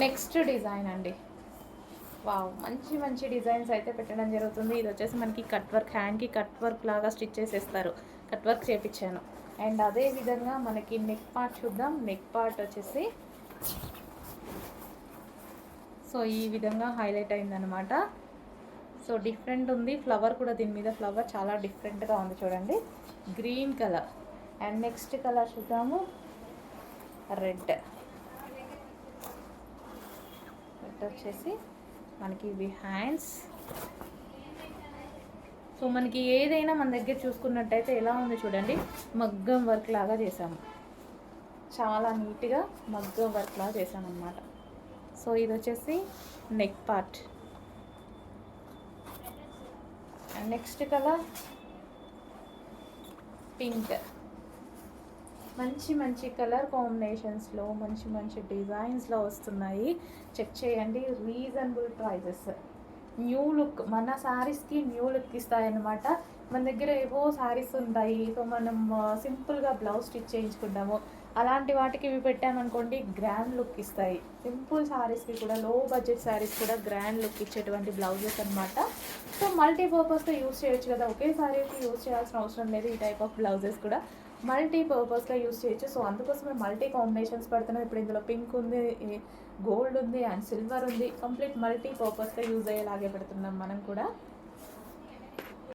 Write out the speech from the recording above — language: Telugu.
నెక్స్ట్ డిజైన్ అండి. వావ్, మంచి మంచి డిజైన్స్ అయితే పెట్టడం జరుగుతుంది. ఇది వచ్చేసి మనకి కట్ వర్క్, హ్యాండ్కి కట్ వర్క్ లాగా స్టిచ్ చేసేస్తారు. కట్ వర్క్ చేపించాను. అండ్ అదే విధంగా మనకి నెక్ పార్ట్ చూద్దాం. నెక్ పార్ట్ వచ్చేసి సో ఈ విధంగా హైలైట్ అయిందనమాట. సో డిఫరెంట్ ఉంది. ఫ్లవర్ కూడా దీని మీద ఫ్లవర్ చాలా డిఫరెంట్గా ఉంది చూడండి, green colour. And next colour చూద్దాము, రెడ్. రెడ్ వచ్చేసి మనకి ఇవి హ్యాండ్స్. సో మనకి ఏదైనా మన దగ్గర చూసుకున్నట్టయితే ఎలా ఉంది చూడండి, మగ్గం వర్క్ లాగా చేసాము. చాలా నీట్గా మగ్గం వర్క్ లాగా చేసాము అనమాట. సో ఇది వచ్చేసి neck part. And next colour pink. మంచి మంచి కలర్ కాంబినేషన్స్లో మంచి మంచి డిజైన్స్లో వస్తున్నాయి. చెక్ చేయండి. రీజనబుల్ ప్రైజెస్, న్యూ లుక్, మన శారీస్కి న్యూ లుక్ ఇస్తాయన్నమాట. మన దగ్గర ఏవో శారీస్ ఉంటాయి, సో మనం సింపుల్గా బ్లౌజ్ స్టిచ్ చేయించుకుంటాము. అలాంటి వాటికి ఇవి పెట్టామనుకోండి, గ్రాండ్ లుక్ ఇస్తాయి. సింపుల్ శారీస్కి కూడా, లో బడ్జెట్ శారీస్ కూడా గ్రాండ్ లుక్ ఇచ్చేటువంటి బ్లౌజెస్ అనమాట. సో మల్టీపర్పస్గా యూస్ చేయొచ్చు కదా, ఒకే శారీకి యూస్ చేయాల్సిన అవసరం లేదు. ఈ టైప్ ఆఫ్ బ్లౌజెస్ కూడా మల్టీపర్పస్గా యూస్ చేయొచ్చు. సో అందుకోసమే మల్టీ కాంబినేషన్స్ పెడుతున్నాం. ఇప్పుడు ఇందులో పింక్ ఉంది, గోల్డ్ ఉంది, అండ్ సిల్వర్ ఉంది. కంప్లీట్ మల్టీపర్పస్గా యూజ్ అయ్యేలాగే పెడుతున్నాం మనం కూడా.